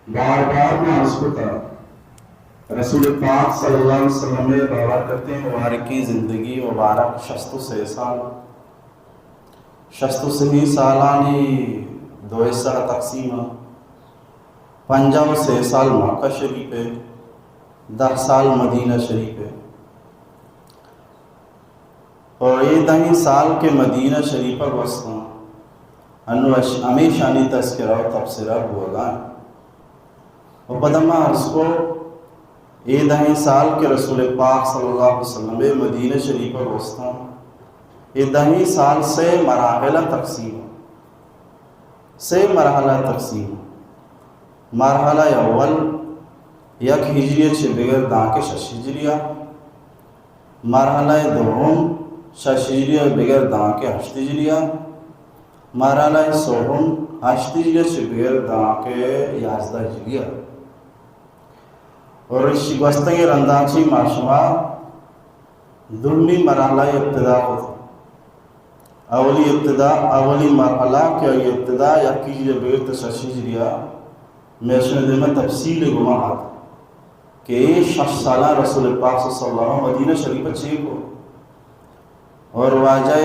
بار بار میں عرض کو تھا رسول پاک صلی اللہ علیہ وسلم میں دعویٰ کرتے ہیں مبارکی زندگی مبارک 66 سال 66 سالانی 2 حصہ تقسیم 55 سال مکہ شریف ہے 10 سال مدینہ شریف ہے اور یہ 10 سال کے مدینہ شریف گوستوں انو ہمیشانی تذکرہ و تبصرہ ہوگا اور بدمہ عرض کو یہ 10 سال کے رسول پاک صلی اللہ علیہ وسلم مدینہ شریف گوستوں یہ 10 سال سے مراحل تقسیم مرحلہ اول یک ہجریہ چھ بغیر دان کے 6 ہجریہ مرحلہ دوم 6 ہجریہ بغیر دان کے 8 ہجریہ مرحلہ سوم 8 ہجریہ چھ بغیر دان کے 11 ہجریہ اور اسی گوستگی رندانچی معاشمہ دومی مرحلہ ابتدا ہوتا اولی مرحلہ کہ ابتدا یکی ہجریہ بغیر 6 ہجریہ میں شنید میں تفصیل گماہات کہ 6 سالہ رسول پاک صلی اللہ علیہ وسلم مدینہ شریف چیک ہو اور واجہ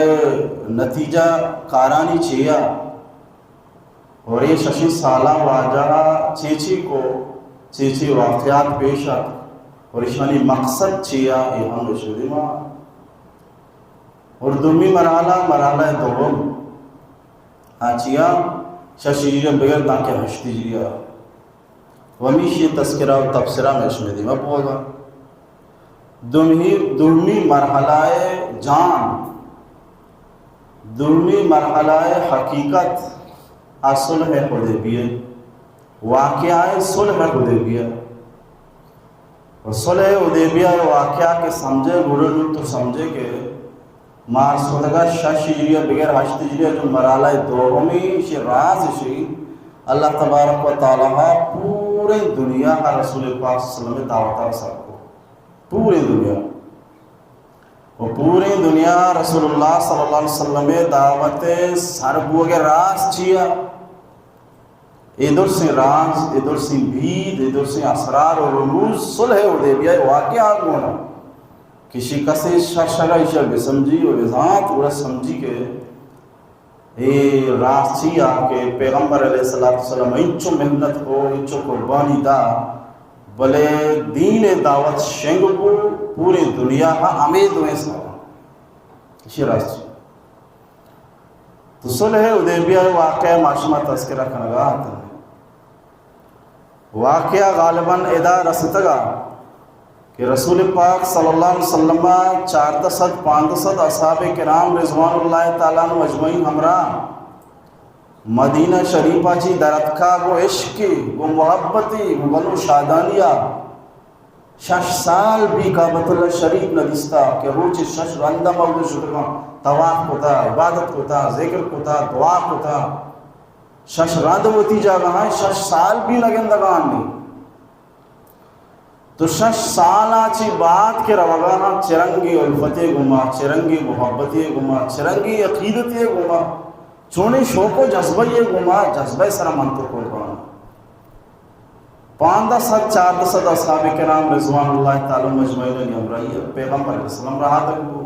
نتیجہ کارانی چیا اور یہ 6 سالہ واجہ چیچی واقعات پیش آتا اور اشانی مقصد چیا یہ ہم رشدی ماں اور دومی مرحلہ دوم آچیا 6 ہجریہ بغیر دان کے 8 ہجریہ ومیش یہ تذکرہ و تبصرہ میں شمیدی میں پوگا دومی مرحلہ دومی مرحلہ حقیقت صلح حدیبیہ واقعہ صلح حدیبیہ اور صلح حدیبیہ واقعہ کے سمجھے گرل تو سمجھے کہ مارس خدگا 6 ہجریہ بغیر 8 ہجریہ جو مرحلہ دومی راز شی اللہ تبارک و تعالیٰ پورے دنیا کا رسول پاک صلی اللہ علیہ وسلم دعوت سب کو پوری دنیا اور پوری دنیا رسول اللہ صلی اللہ علیہ وسلم دعوت سربو کے راز چیا ادھر سے راز ادھر سے بھید ادھر سے اسرار اور رموز صلح حدیبیہ واقعہ گونا کسی کسی شرشرہ ایشہ بسمجھی اور ذات اور سمجھی کے یہ راز چیا کہ پیغمبر علیہ السلام انچو محنت کو انچو قربانی دا بلے دین دعوت شنگ کو پوری دنیا کا امید ہوئے سارا اسی راز چیا تو صلح حدیبیہ واقعہ معاشمہ تذکرہ کنگا آتا ہے واقعہ غالباً ادا رستگا کہ رسول پاک صلی اللہ علیہ وسلم 400-500 اصحاب کرام رضوان اللہ تعالیٰ عنہ اجمعین ہمراہ مدینہ شریفہ چی دردکا وہ عشقی وہ محبتی وہ بلو شادانیہ 6 سال بھی کعبۃ اللہ شریف ندستا کہ روچ 6 رندہ موضوع شکرگاں طواف کو تھا عبادت کو تھا ذکر کو تھا دعا کو تھا 6 رند ہوتی جاگہ 6 سال بھی لگندگان نہیں تو 6 سال آچی بات کے روگانا چرنگی الفتی گما چرنگی محبتی گما چرنگی عقیدتی گما چونی شوق و جذبہ یہ گما جذبہ سر منتر کو گانا 500-400 اصحاب کرام رضوان اللہ تعالی مجمعین امرائی پیغمبر علیہ السلام رہا تک وہ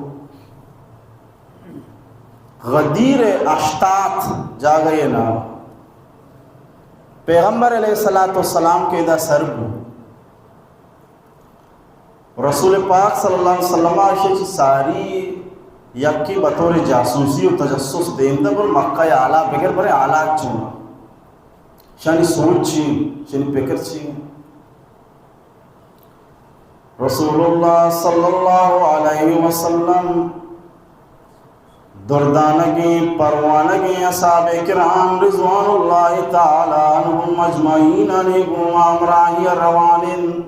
غدیر اشتات جا گئے نام پیغمبر علیہ السلام کے دا سرب رسول پاک صلی اللہ علیہ وسلم آشی ساری یکی بطور جاسوسی و تجسس دیندہ بل مکہ اعلیٰ بگر برے اعلیٰ چون شانی سوچ چین شانی پکر چین رسول اللہ صلی اللہ علیہ وسلم دردانگی پروانگی اصحاب کرام رضوان اللہ تعالیٰ عنہم اجمعین علیکم امراہی روانن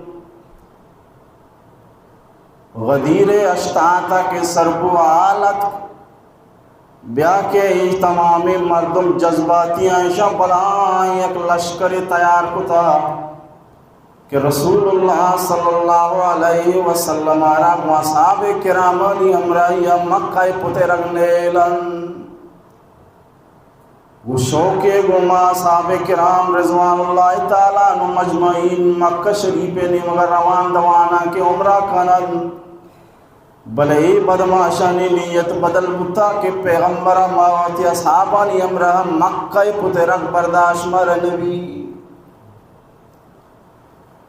غدیر اشتاتا کے سربو آلت بیا کے تمام مردم جذباتی عائشہ بلائیں ایک لشکر تیار کو تھا کہ رسول اللہ صلی اللہ علیہ وسلم آرام واصحاب کرامانی امرائی مکہ پتے رگنے لن وہ شوقے گما صحاب کرام رضوان اللہ تعالیٰ عنہ مجمعین مکہ شریف نے مگر روان دوانا کے عمرہ کنن بلے بدماشانی نیت بدل بتا کے پیغمبر ماوتی اصحابانی امرہ مکہ پترک برداشت مر نبی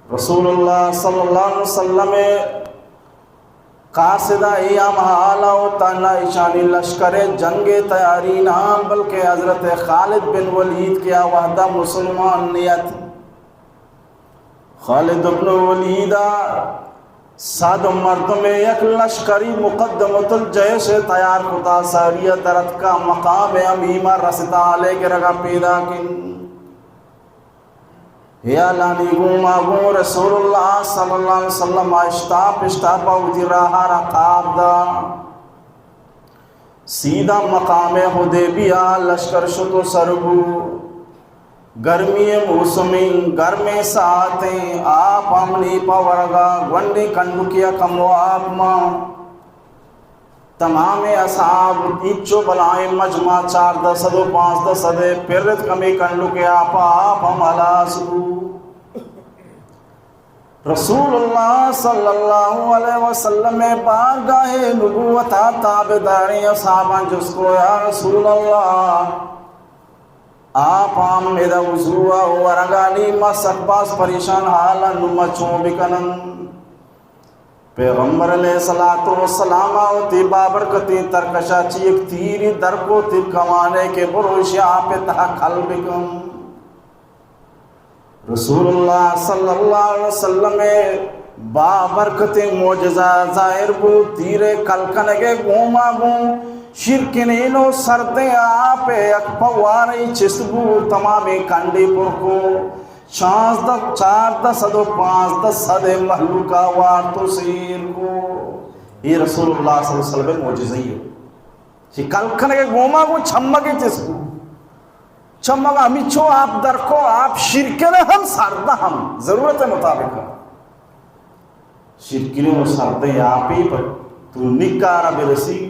رسول اللہ صلی اللہ علیہ وسلم قاصدہ ایام حالہ و تانا اشانی لشکر جنگ تیاری نام بلکہ حضرت خالد بن ولید کیا وحدہ مسلمان نیت خالد بن ولیدہ ساد مرد میں یک لشکری مقدمت الجیش تیار کتا ساریہ درد کا مقام امیمہ رسطہ علیہ کے رگا پیدا کن یا لانی گوما گو رسول اللہ صلی اللہ علیہ وسلم اشتاپا ہوتی راہا رقاب دا سیدھا مقام حدیبیہ لشکر شتو سرگو گرمی موسمین گرمی ساعتیں آپ امنی پاورگا گونڈی کنڈکیا کمو آپ ماں تمام اصحاب ایچو بلائیں مجمع 4 و 5 پھرت کمی کنڈکیا آپ ہم علاسو رسول اللہ صلی اللہ علیہ وسلم بارگاہ نبوتا تابداری اصحابان جس کو یا رسول اللہ آپ ہم میرا وضوع ورگانی مسک باس پریشان حالا نمچوں بکنن پیغمبر علیہ السلام آوتی بابرکتی ترکشا چیک تیری در کو تیر کمانے کے بروش آپ تحقل بکن رسول اللہ صلی اللہ علیہ وسلم بابرکتی معجزہ ظاہر بو تیرے کلکنگے گوما گو شرکنینو سردیں آپ ایک پواری چسبو تمامی کنڈی پر کو 4 و 5 محلوکہ وار تو سیر کو یہ رسول اللہ صلی اللہ علیہ وسلم معجزہ ہی ہے کلکنگے گوما گو چھمگے چسبو چمگا ہمیچو آپ در کو آپ شرکنے ہم سردہ ہم ضرورت مطابق شرکنے ہم سردہ آپ ہی پر تو نکارہ برسی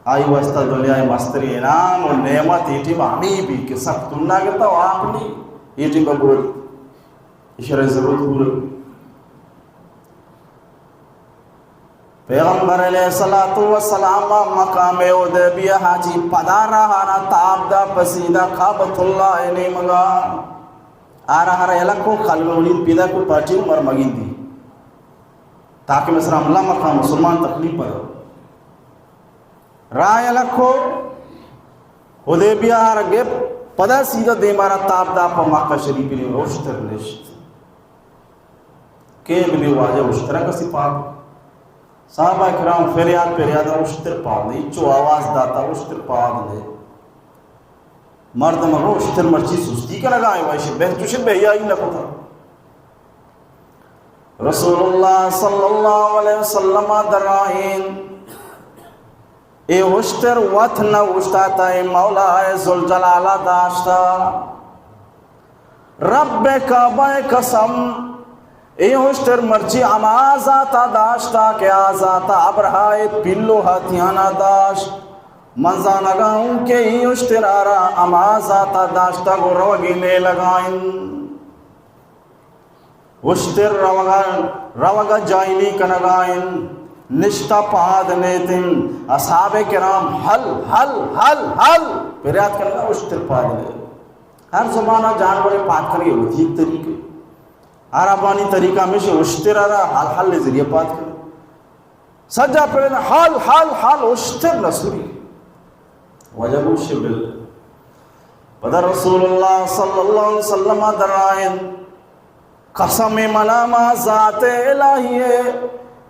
آئی واسطہ دنیا مستری انعام اور نعمت ایٹی بامی بھی کہ سخت تننا گتا ہو آپ نہیں ایٹی بگوڑ اشارہ ضرورت پورا پیغمبر علیہ السلام مقام حدیبیہ حاجی پدارا ہانا تابدہ پسیدہ کعبۃ اللہ نیمگا آرہ ہر علکو خلولید پیدا کو پاٹی عمر مگین دی تاکہ مصر عملہ مقام مسلمان تکلیف پر رائے علکو حدیبیہ آرگے پدا سیدہ دے مارا تابدہ پا مکہ شریفی نے روشتر نشت کہ بلی واجہ روشترہ کا سپاہ صحابہ کرام فریاد پریاد اشتر پاؤ دے چو آواز داتا اشتر پاؤ دے مرد مگو اشتر مرچی سستی کا لگائے وائشی بہتوشی بہیائی لکھو تھا رسول اللہ صلی اللہ علیہ وسلم درائین اے اشتر وقت نہ اشتاتا اے مولا اے ذوالجلالہ داشتا رب کعبہ قسم اے ہوشتر مرچی امازاتا داشتا کہ آزاتا ابرہائے پلو ہاتھیانا داشت منزانگاہوں کے ہی ہوشتر آرہ امازاتا داشتا گو روگینے لگائن ہوشتر روگا جائنی کنگائن نشتہ پاد نیتن اصحاب کرام حل پریاد کرنا ہوشتر پاد نیتن ہر زمانہ جانورے پاد کرے ہوتی ایک طریقے عربانی طریقہ میں سے اشتر رہا حال لے ذریعہ پات کریں سجا پڑھنا حال اشتر نسوری وجب شبل بدر رسول اللہ صلی اللہ علیہ وسلم درائن قسم منامہ ذات الہی ہے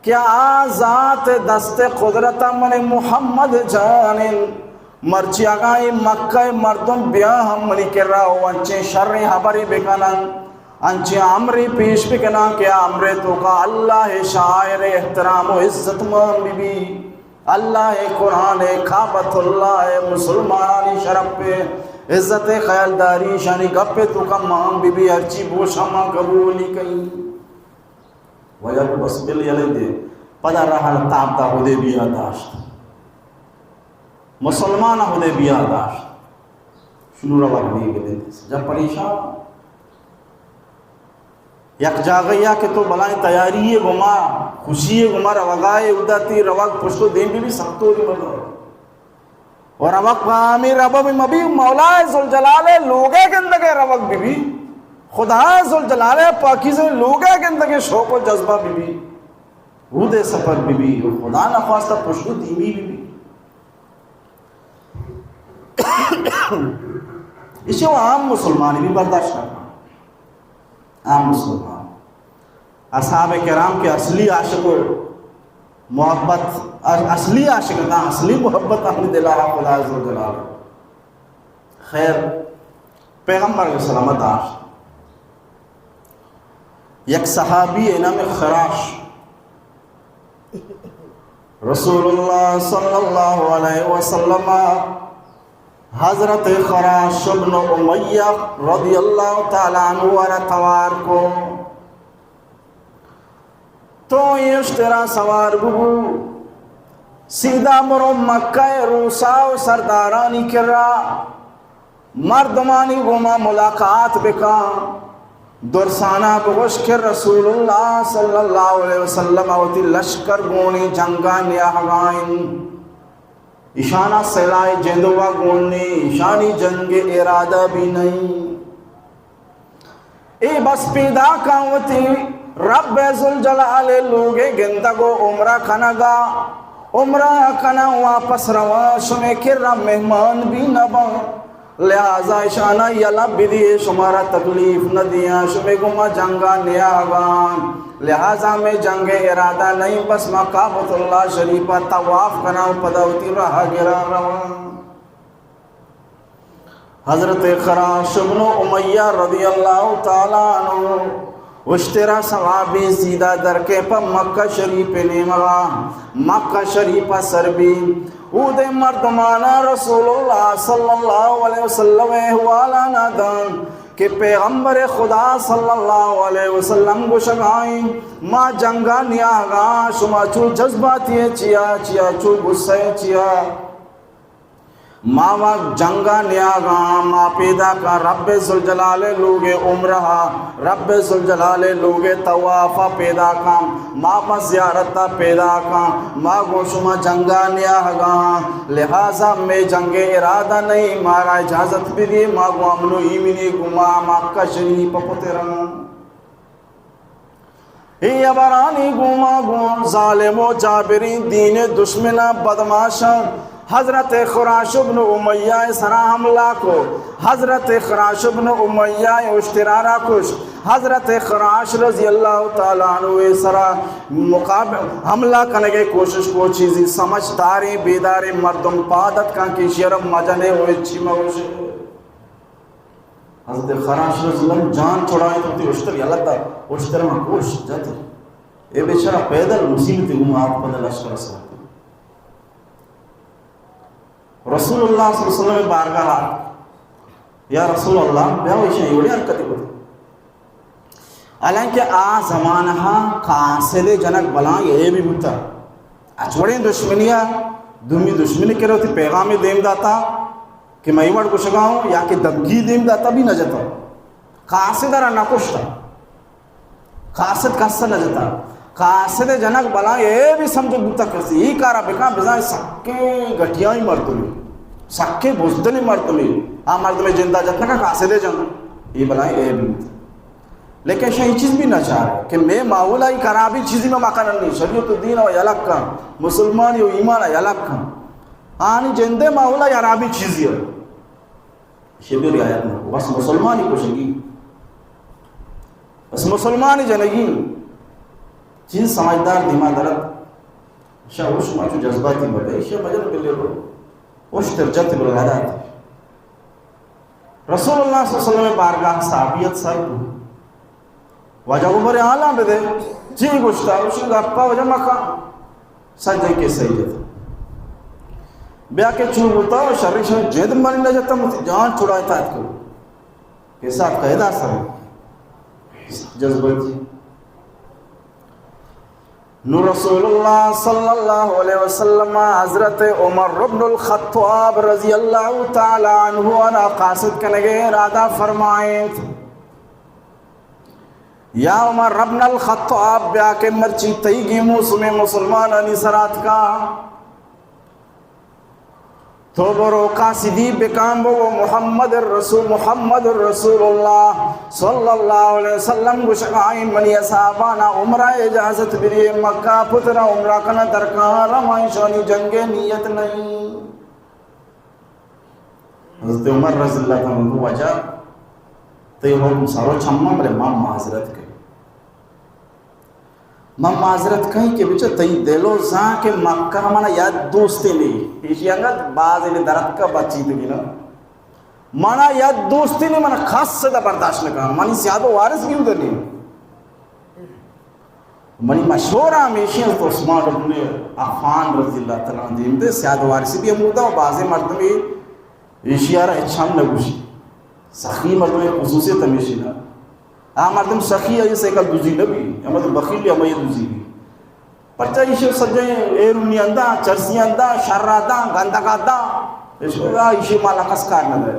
کیا ذات دست قدرت من محمد جانن مرچی آگائی مکہ مردم بیا ہم منی کر رہا ہو انچے شر حبری بکنن انچے عمری پیش بکنا کیا عمری تو کا اللہ شاعر احترام و عزت مان بی اللہ قرآن کعبۃ اللہ مسلمانی شرف پہ عزت خیالداری شانی گپے تو کا مان بی ہرچی بوشاما قبولی کئی وجہ کو بس بل یلے دے پدا رہا تابدہ حدیبیہ داشت مسلمان حدیبیہ داشت شنو روا بھی گلے جب پریشان یک جاگیا کہ تو بلائیں تیاری گما خوشی گما روگائے اداتی روگ پشتو دین بھی سختو دی بڑھو اور روگ پامی رب بھی مبی مولا ذوالجلال لوگے کے اندگے روگ بھی خدا ذوالجلال پاکی سے لوگے کے اندگے شوق و جذبہ بھی رود سفر بھی خدا نخواستہ پشتو دیمی بھی اسے وہ عام مسلمانی بھی برداشت کرنا عام مسلمان اصحاب کرام کے اصلی عاشق و محبت اصلی عاشق نہ اصلی محبت اپنے دلارہ خدا عز و جلال خیر پیغمبر علیہ السلام داشت یک صحابی نام خراش رسول اللہ صلی اللہ علیہ وسلم حضرت خراش بن امیہ رضی اللہ تعالیٰ عنہ ورتوار کو تو یہ اشترا سوار بگو سیدھا مرو مکہ روساو سردارانی کرا مردمانی گما ملاقات بکا درسانہ بگوش کر رسول اللہ صلی اللہ علیہ وسلم اوتی لشکر گونی جنگا نیاہوائن اشانہ سیلائی جندوا گونی اشانی جنگ ارادہ بھی نہیں اے بس پیدا کاوتی رب ذوالجلال لوگے گندگو عمرہ کنگا عمرہ کنا واپس روا شمیں کرا مہمان بھی نبا لہذا اشانہ یلا بدیے شمارا تکلیف نہ دیا شمیں گما جنگا نیاغا لہذا میں جنگ ارادہ نہیں بس مقابت اللہ شریفہ طواف کنا پدوتی رہا گرا روا حضرت خراش بن امیہ رضی اللہ تعالیٰ عنہ اشترا ثوابی زیدہ درکے پا مکہ شریف نیمگا مکہ شریف سربی او دے مردمانا رسول اللہ صلی اللہ علیہ وسلم احوالا نادان کہ پیغمبر خدا صلی اللہ علیہ وسلم کو شگائیں ما جنگا نیاغا شما چو جذباتی چیا چیا چو غصے چیا ماں جنگا نیاغا ما پیدا کا رب ذوالجلال لوگے عمرہ رب ذوالجلال لوگے طوافہ پیدا کا ماں پا زیارتہ پیدا کا ماں گوشما جنگا نیاغا لہذا میں جنگ ارادہ نہیں مارا اجازت بھی دی ماں گو امنو ایمینی گما مکہ شریف پتران ای ابرانی گما گو ظالم و جابرین دین دشمنہ بدماشا حضرت خراش بن امیہ سرا حملہ کو حضرت خراش بن امیہ اشترارہ کش حضرت خراش رضی اللہ تعالیٰ عنہ سرا مقابل حملہ کرنے کے کوشش کو چیزی سمجھداری بیداری مردم پادت کا کی شرم مجنے ہوئے چھیمہ ہوشے حضرت خراش رضی اللہ جان چھوڑائیں تو تی اشتر یالت دا اشتر میں کوش جاتے اے بیچارہ پیدل مصیبتی گم آپ پدل اشکر سکتے رسول اللہ صلی اللہ علیہ وسلم بارگاہ یا رسول اللہ بیاو ایشہ یوڑی حرکتی کو حالانکہ آ زمانہ قاصد جنک بلائیں یہ بھی بھتا اچوڑیں دشمنیاں دومی دشمنی کے روتی پیغامی دیم داتا کہ میں ایوڑ کچھ گاؤں یا کہ دبگی دیم داتا بھی نہ جاتا قاصد رہا نہ کچھتا قاصد کسا نہ جاتا قاصد جنک بلائیں یہ بھی سمجھو بھتا کرسی ہی کارا بکا بزائیں سکے گھٹیاں ہی مرتلی سکے بزدلی مرتلی مرد میں جندہ جتنا کا قاصد جنگ یہ بلائیں یہ بھی بھتا لیکن شاہی چیز بھی نہ چاہ رہے کہ میں معولا ہی کرابی چیزی میں مقرر نہیں شریعت الدین و یلک کا مسلمانی و ایمان یلک کا آنی جندے معولا ہی عرابی چیزی ہے شبیر رعایت میں بس مسلمانی کو شنگی بس مسلمانی جنگی چیز سمجھدار دیما درد شاہ وش ماچو جذباتی بڑھے شاہ مجل بلے رو وش ترجت بلغادات رسول اللہ صلی اللہ علیہ وسلم بارگاہ صحابیت سر کو وجہ اوپر عالم بدے جی گوشتا وشی گپا وجہ مکان سجدے کے سیدت بیا کے چھو ہوتا و شرک شاہ جید مانی نہ جاتا مجھے جان چھوڑا اطاعت کرو کے ساتھ قیدہ سر جذبت جی نو رسول اللہ صلی اللہ علیہ وسلم حضرت عمر بن الخطاب رضی اللہ تعالی عنہ انا قاصد کنگے ارادہ فرمائیں یا عمر بن الخطاب بیا کے مرچی تیگی موسم مسلمان انی سرات کا تو برو قاصدی بکام بو محمد الرسول اللہ صلی اللہ علیہ وسلم گشقائی منی صحابانا عمرہ اجازت بری مکہ پترہ عمرہ کنا درکان رمائشانی جنگ نیت نہیں. حضرت عمر رضی اللہ عنہ وجہ تے حکم سارو چھمم برے مام معذرت کے ماں معذرت کہیں کہ بچہ تئی دلو زاں کے مکہ ہمانا یاد دوستے نہیں ایشی انگت بعض انہیں درد کا بچی تھی نا مانا یاد دوستے نہیں مانا خاص سے دا برداشت لکھا مانی سیاد و وارث کیوں در نہیں مانی مشہور ہمیشی حضرت عثمان ابن عفان رضی اللہ تعالیٰ دیم دے سیاد و وارثی بھی امودہ و بعض مردمی ایشی آرہ اچھام نگوشی سخی مردمی خصوصیت ہمیشی نا مردم سخی ہے سے کل دوزی نبی مردم بخیل بھی ہمیں دوزی بھی پرچہ ایشی سجیں ایرونی اندہ چرسی اندہ شرہ دا گندہ کا دا ایشی مالا کس کار ندر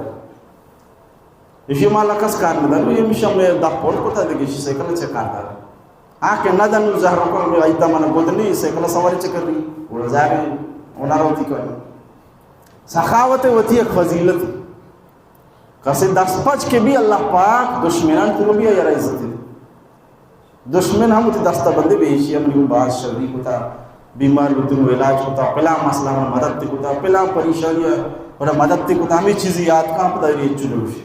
ایشی مالا کس کار ندر یہ میشہ میں دا پول کتا دے ایشی سے کل چکار دا آنکہ ندن زہروں کو میں ایتا مانا گودنی سے کل سواری چکر رہی وہ رضا گئی اونا روتی کوئی سخاوت وتی ایک فضیلت کسی دست پچ کے بھی اللہ پاک دشمنان کو بھی یا عزت ہے دشمن ہم تی دستہ بندے بیشی ہم بعض شرری ہوتا بیمار لوتن علاج ہوتا پلا مسئلہ ہم مدد تی ہوتا پلا پریشانی اور مدد تی ہوتا ہمیں چیزی یاد کہاں پتہ یہ چلوشی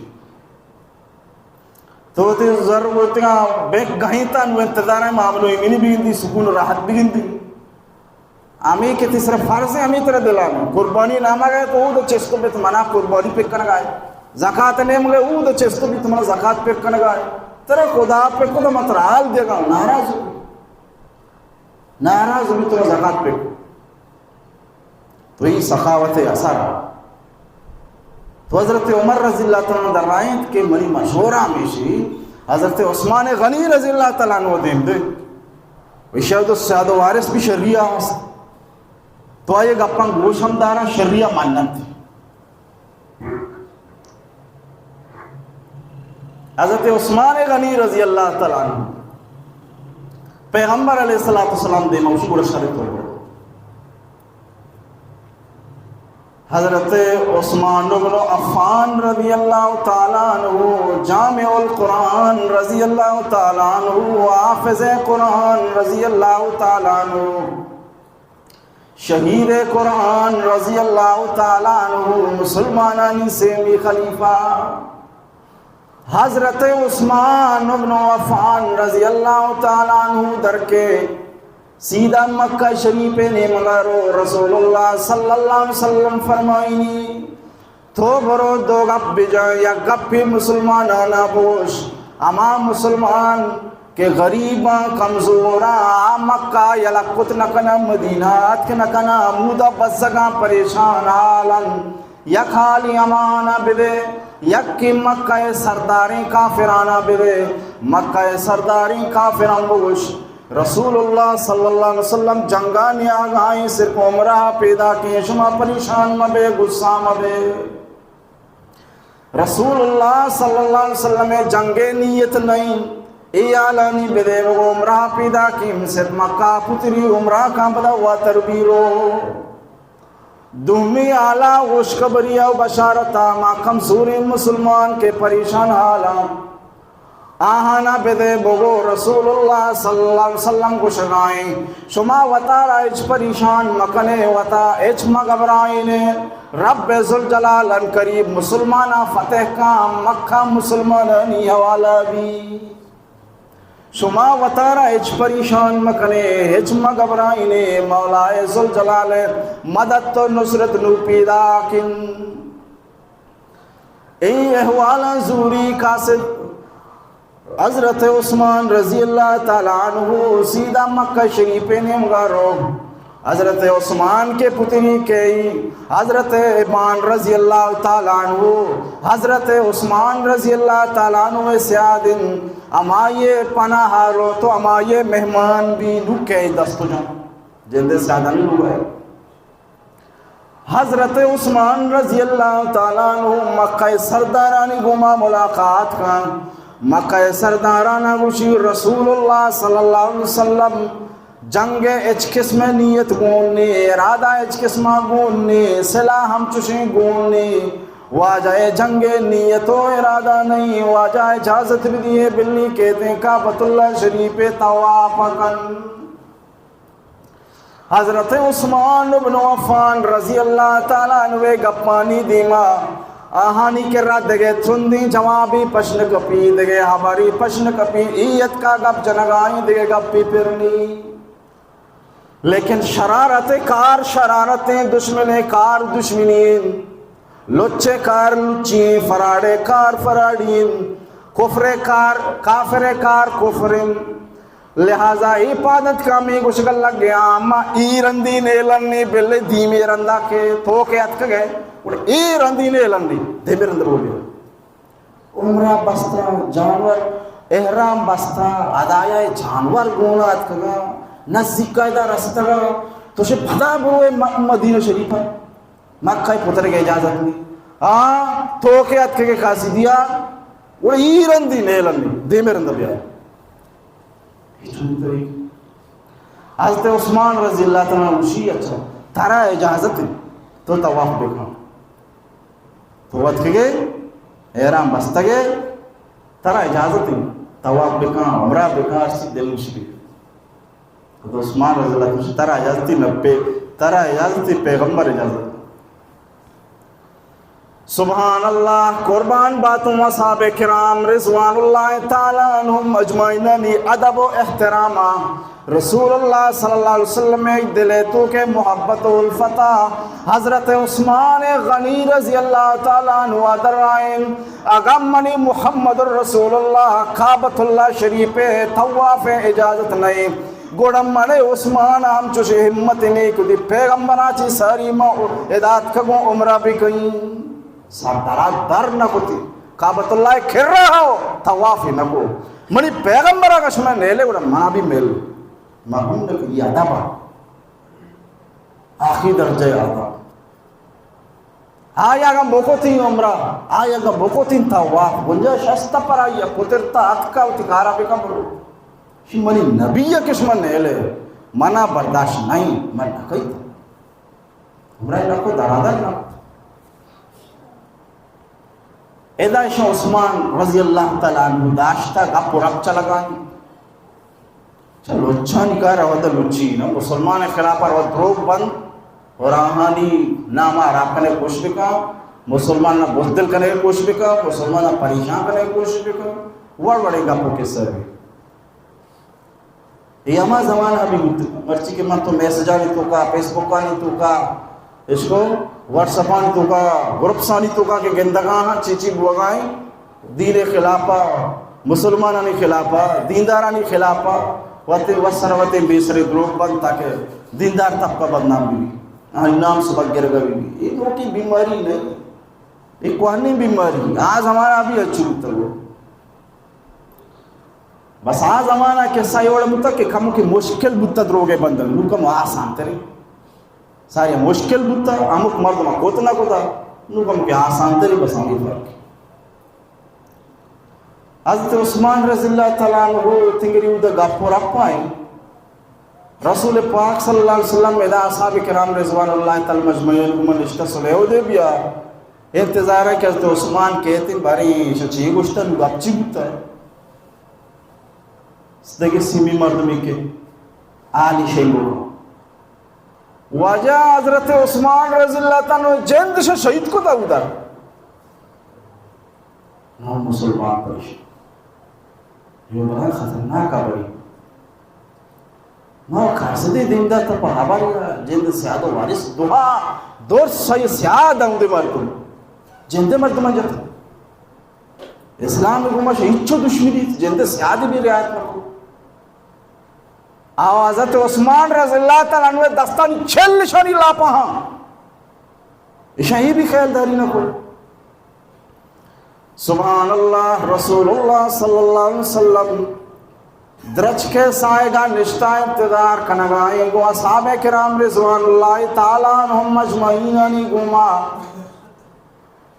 تو تی ضرورت بیک گہیں تا نو انتظار ہے معاملوں امینی بھی گندی سکون راحت بھی گندی آمی کے تیسرے فرض ہیں ہمیں طرح دلانا قربانی نامہ گئے تو وہ دو چیستوں پہ تمہنا قربانی پہ کرنا گئے زکاة نیم گئے وہ دو چیستوں پہ تمہنا زکاة پہ کرنا گئے ترہ خدا پہ خدا مطرحال دے گا ناراض بھی تمہیں زکاة پہ تو یہ سخاوت اثر تو حضرت عمر رضی اللہ تعالیٰ در رائند کے منی مشہورہ ہمیشی حضرت عثمان غنی رضی اللہ تعالیٰ عنہ دیم دے وشہد السیاد و وارث بھی شریعہ ہوں تو آئے گا گوش ہم دارا شریعہ مانن تھی حضرت عثمان غنی رضی اللہ تعالیٰ عنہ پیغمبر علیہ السلام دے موشی بڑا شرط ہوگا حضرت عثمان بن عفان رضی اللہ تعالیٰ عنہ جامع القرآن رضی اللہ تعالیٰ عنہ حافظ قرآن رضی اللہ تعالیٰ عنہ شہید قرآن رضی اللہ تعالیٰ عنہ مسلمانانی سیمی خلیفہ حضرت عثمان بن عفان رضی اللہ تعالیٰ عنہ در کے سیدھا مکہ شریف نے مگارو رسول اللہ صلی اللہ علیہ وسلم فرمائنی تو برو دو گپ بجائیں یا گپ مسلمان آنا بوش اما مسلمان کہ غریباں کمزوراں مکہ یلکت نکنا مدینات کے نکنا مودہ بزگاں پریشان حالاں یک حالی امانہ بدے یک کی مکہ سرداری کافرانہ بدے مکہ سرداری کافران بوش رسول اللہ صلی اللہ علیہ وسلم جنگانی آگائی صرف عمرہ پیدا کی شما پریشان مبے غصہ مبے رسول اللہ صلی اللہ علیہ وسلم جنگ نیت نہیں ای آلانی بدے وہ عمرہ پیدا کی صرف مکہ پتری عمرہ کا بدا ہوا تربیرو دومی آلہ خوشخبری و بشارتا ما کمزور مسلمان کے پریشان حالا آہانا بدے بگو رسول اللہ صلی اللہ علیہ وسلم کو شگائیں شما وطارا اچ پریشان مکنے وطا اچ مغبرائن رب ذوالجلال ان قریب مسلمانہ فتح کا مکہ مسلمانانی حوالہ بھی شما وطارا اچ پریشان مکنے اچ مغبرائن مولا ذوالجلال مدد تو نصرت نو پیدا کن ای احوالا زوری قاصد حضرت عثمان رضی اللہ تعالیٰ عنہ سیدھا مکہ شریف نے مگارو حضرت عثمان کے پتنی کئی حضرت ابان رضی اللہ تعالیٰ عنہ حضرت عثمان رضی اللہ تعالیٰ عنہ سیادن امائے پناہ رو تو امائے مہمان بھی نکے دستو جان جندے سیادن لوگ حضرت عثمان رضی اللہ تعالیٰ عنہ مکہ سردارانی گما ملاقات کا مکہ سردارانہ گوشی رسول اللہ صلی اللہ علیہ وسلم جنگ اچ قسم نیت گوننے ارادہ اچ قسم گوننے صلاح ہم چشیں گوننے واجہ جنگ نیت و ارادہ نہیں واجہ اجازت بھی دیئے بلی کہتے ہیں کعبۃ اللہ شریف طواف کن حضرت عثمان بن عفان رضی اللہ تعالیٰ عنہ گپانی دیما آہانی کے رات دگے تھندی جوابی پشن کپی دگے ہماری پشن کپی ایت کا گپ جنگائیں دگے گپی پھرنی لیکن شرارتیں دشمن کار دشمنین لچے کار لچین فراڑے کار فراڑین کافر کار کفرین لہذا عبادت کا میں گشگل لگ گیا اما ای رندی نیلنی بلے دیمی رندہ کے تھوکے اتک گئے ای رندی نیلنی دیمی رندہ بولے عمرہ بستا جانور احرام بستا ادایا جانور گونا اتک گا نزدیک قائدہ رسطہ گا تو سے بھدا بروے مدینہ شریف ہے مکہ پتر کے اجازت نہیں تھوکے اتک کے خاصی دیا وہ ای رندی نیلنی دیمی رندہ بیا حضرت عثمان رضی اللہ تعالیٰ اسی اچھا تارا اجازت ہے تو طواف بکھا تو وقت کے احرام بستا گئے تارا اجازت ہے طواف بکھا عمرہ بکھا اسی دل مشکل تو عثمان رضی اللہ تعالیٰ تارا اجازت ہے تارا اجازت ہے پیغمبر اجازت سبحان اللہ قربان باتوں اصحاب کرام رضوان اللہ تعالیٰ عنہم اجمعیننی ادب و احترامہ رسول اللہ صلی اللہ علیہ وسلم میں دلیتو کے محبت و الفتح حضرت عثمان غنی رضی اللہ تعالیٰ عنہ درائن اگمنی محمد رسول اللہ کعبۃ اللہ شریف طواف اجازت نہیں گوڑم منے عثمان ہم چوشے ہمت نہیں کدی پیغمبرہ چی ساری اداد کگوں عمرہ بھی کہیں سردارہ در نہ ہوتی کعبۃ اللہ کھر رہا ہو طوافی نہ کو منی پیغمبرہ کا شمع نیلے گوڑا منا بھی مل مرحوم نے کہ یہ عدب آخری درجہ عدب آیا گا بوکوتین عمرہ آیا گا بوکوتین طواف گنجا شستہ پر آئی پترتا اتکا اتکارا بکا برو شی منی نبی کے شمع نیلے منا برداشت نہیں میں نہ کئی تھا عمرہ نہ کو درادر نہ ایدائش عثمان رضی اللہ تعالیٰ عنہ داشتا گپ و رب چلا گائیں چلو اچھا نکاہ رہا دا لچی نا مسلمان خلاف پر دروگ بند اور آہانی ناما راب کنے کوشش بکا مسلمان نا بزدل کنے کوشش بکا مسلمان نا پریشان کنے کوشش بکا وڑ وڑے گپو کے سر یہ ہما زمانہ بھی مرچی کے من تو میسجانی تو کا فیس بکانی تو کا اس کو واٹس اپانی تو کا گروپ سانی تو کا کہ گندگاں چیچی بوگائیں دین خلافہ مسلمانانی خلافہ دیندارانی خلافہ وسروت بیسر گروپ بند تاکہ دیندار طبقہ بدنام بھی نام سبق گرگا بھی یہ موٹی بیماری نہیں ایک کوہنی بیماری آج ہمارا بھی اچھی ہوتا ہے بس آج ہمارا کیسا یہ وڑا مطلب کہ کموں کی مشکل بودتا دروگے بندن لوکم آسان ترے ساری مشکل بودتا امک مردمہ کوتنا کوتا لوکم کی آسان ترے بس آنگی فرق حضرت عثمان رضی اللہ تعالیٰ عنہ تنگری اودا گپو رپ آئیں رسول پاک صلی اللہ علیہ وسلم ادا اصحاب کرام رضوان اللہ تعالیٰ مجمعین کمن اشتہ صلیحو دے بیا انتظار ہے کہ حضرت عثمان کہتے ہیں باری شچی گوشتا لوگ اپچی بودتا ہے صدقی سیمی مردمی کے آلی شیئنگو واجہ حضرت عثمان رضی اللہ تعالیٰ جند سے شہید کو دا ادھر نام مسلمان پریش یہ بڑا خطرناک آبری نو خرسدی دیندہ تا پا آباری جند سیاد و وارث دوہا دور سای سیاد ہوں دے مردم جند مردم جاتا اسلام کو ماشا ہچو دشمنی جند سیاد بھی رعایت مرکو حضرت عثمان رضی اللہ تعالیٰ عنہ دستانی چھل نشانی لاپا ہاں اشاہی بھی خیال داری نہ کوئی. سبحان اللہ. رسول اللہ صلی اللہ علیہ وسلم درچ کے سائے گا نشتہ انتظار کنگائیں گو اصحاب کرام رضوان اللہ تعالیٰ عنہم مجمعین انی گما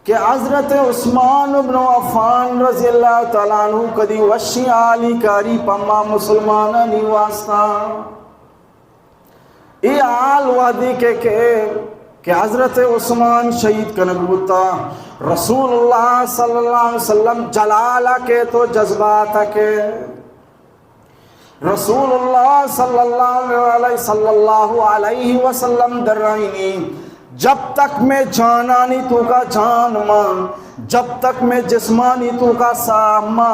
کہ حضرت عثمان بن عفان رضی اللہ تعالیٰ عنہ کدی وشی آلی کاری پما مسلمان انی واسطہ ای آل وادی کے کہ حضرت عثمان شہید کنگوتا رسول اللہ صلی اللہ علیہ وسلم جلالہ کے تو جذبات کے رسول اللہ صلی اللہ علیہ وسلم درائنی جب تک میں جانانی تو کا جان ماں جب تک میں جسمانی تو کا ساما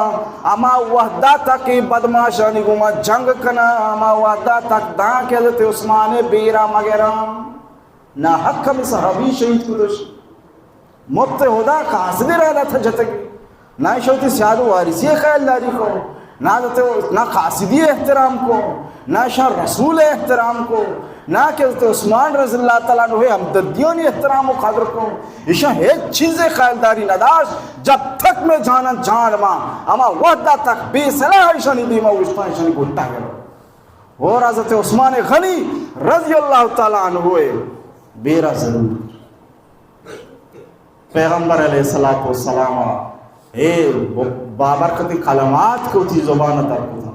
اما وحدہ تک بدماشانی گما جنگ کنا اما وحدہ تک دان کے حضرت عثمان بیرا مگرام نہ حق میں صحابی شہید کو دوش مت خدا قاصد رہا تھا جتگی نہ شوتی سیاد وارثی خیال داری کو نہ قاصدی احترام کو نہ شاہ رسول احترام کو نہ کہ حضرت عثمان رضی اللہ تعالیٰ عنہ ہمدردیوں احترام و قدر کو ایشا ایک چیزیں خیال داری نداش جب تک میں جانا جان ماں اما وحدہ تک بے صلاح ایشا نہیں دیما وشتہ ایشا نہیں گھٹا گیا. اور حضرت عثمان غنی رضی اللہ تعالیٰ عنہ ہوئے بیرا ضرور پیغمبر علیہ السلام بابرکتی کلمات کو تھی زبان اتر کو تھا.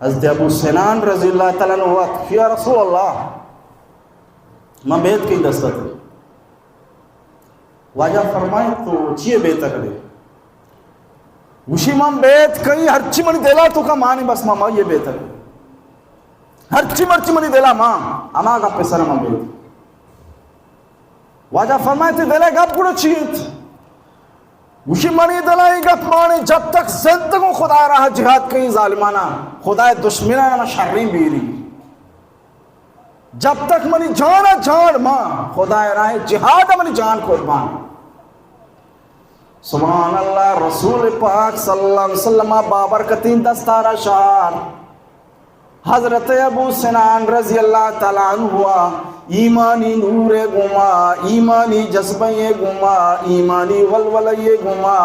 حضرت ابو سنان رضی اللہ تعالیٰ عنہ ہوا یا رسول اللہ میں بیت کی دستہ تھی واجہ فرمائے تو چیئے بیتا کرے وشی ماں بیت کئی ہرچی منی دیلا تو کا مانی بس ماں یہ بیتا کرے ہرچی مرچی منی دیلا ماں اما گا پیسر ماں بیت واجہ فرمائے تھی دیلے گپ گڑو چیت وشی منی دلائی گپ مانی جب تک زندگوں خدا رہا جہاد کئی ظالمانہ خدا دشمنہ شرری بیری جب تک منی جانا جان ماں خدا راہ جہاد منی جان قربان. سبحان اللہ. رسول پاک صلی اللہ علیہ وسلم بابرکتین دستارہ شعر حضرت ابو سنان رضی اللہ تعالیٰ عنہ ہوا ایمانی نور گما ایمانی جذبہ گما ایمانی ولولہ گما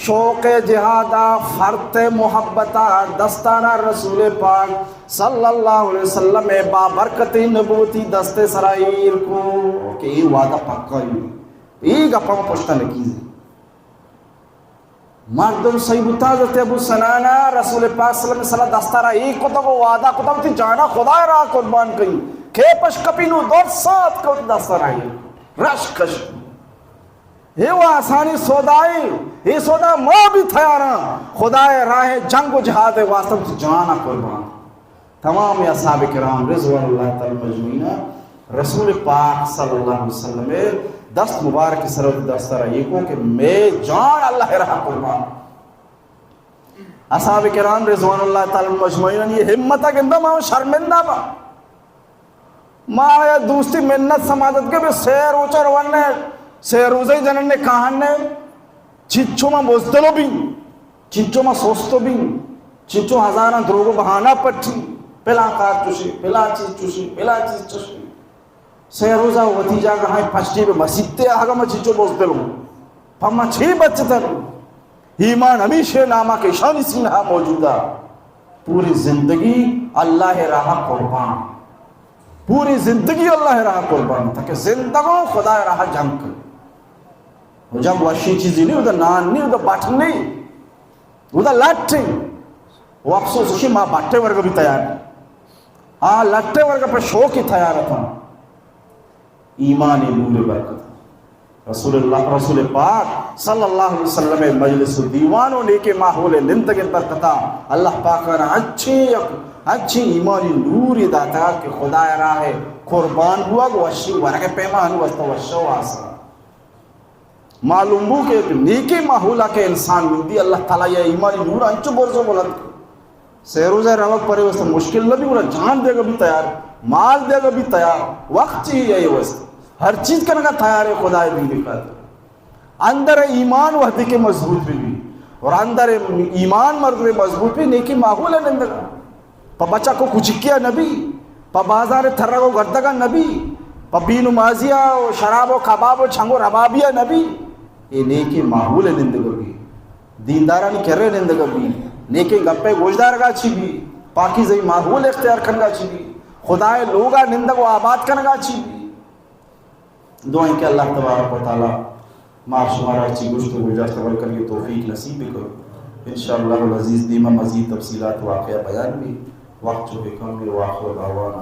شوق جہادہ فرت محبتہ دستارہ رسول پاک صلی اللہ علیہ وسلم بابرکت نبوتی دست سرائیر کو کہ یہ وعدہ پکا ہی یہ گپا میں پوچھتا نکیز مردم صحیبتا حضرت ابو سنانا رسول پاک صلی اللہ علیہ وسلم دستارہ ایک کو تو وعدہ کو تو جانا خدا راہ قربان کئی کھیپش کپینو دور ساتھ کو دستار آئی رش کش یہ وہ آسانی سودائی یہ سودا ماں بھی تھیارا خدا راہ جنگ و جہاد واسطہ کی جانا قربان. تمام اصحاب کرام رضوان اللہ تعالی مجمعین رسول پاک صلی اللہ علیہ وسلم دست مبارک سرود دستار آئی کو کہ میں جان اللہ راہ قربان. اصحاب کرام رضوان اللہ تعالی مجمعین یہ ہمتہ گندہ ماں شرمندہ با ماں یا دوسری منت سماجت کے بھی سیر اوچر ورنے سیر اوزے جنن نے کہاں نے چچو ماں بوزدلو بھی چچو ماں سوستو بھی چچو ہزارہ دروگو بہانہ پٹھی پلا کار چوشی پلا چیز چوشی پلا چیز چوشی سیر اوزہ وطی جا گا ہاں پھشتی پہ مسیدتے آگا ماں چچو بوزدلو پھما چھ بچتا ایمان ہمیشہ نامہ کے شانی سینہا موجودہ پوری زندگی اللہ راہ قربان پوری زندگی اللہ راہ قربان تھا کہ زندگوں خدا راہ جنگ کر جنگ واشی چیزی نہیں ادھا نان نہیں ادھا باٹھن نہیں ادھا لٹ وہ افسوس اسی ماں باٹھے ورگا بھی تیار ہاں لٹے ورگا پر شوق ہی تیار تھا. ایمانی نور برکت رسول پاک صلی اللہ علیہ وسلم مجلس دیوانوں نے کے ماحول نندگن برکتا اللہ پاک نے اچھی ایمانی نور داتا کہ خدا راہ قربان ہوا گوشی ورگے پیمان وسط وشو آسا معلوم ہو کہ نیکی ماحولہ کے انسان مندی اللہ تعالیٰ یہ ایمانی نور انچو برزو بلند سیروزہ روک پرے وسط مشکل لبی انہا جان دے گا بھی تیار مال دے گا بھی تیار وقت چاہیے یہ وسط ہر چیز کرنے کا تیار ہے خدا دین دکھاتا اندر ایمان وحدی کے مضبوط بھی اور اندر ایمان مرد میں مضبوط بھی نیکی ماحول ہے نندگا پا بچہ کو کچکیا نبی پا بازار تھرہ کو گردگا نبی پا بینو مازیا و شراب و کباب و چھنگو ربابیا نبی یہ نیکی معمول نندگا بھی دیندارانی کرے نندگا بھی نیکی گپے گوشدار گا چی بھی پاکیزی معمول اختیار کرنگا چی بھی خدای لوگا نندگو آباد کرنگا چی بھی دعائیں کہ اللہ تبارک و تعالی مار شمارا چی گوشت و گجاست عمل کر کے توفیق نصیب کرو انشاءاللہ العزیز دیمہ مزید تفصیلات واقعہ بیان بھی وقت جو کم ہے واخر دعوانا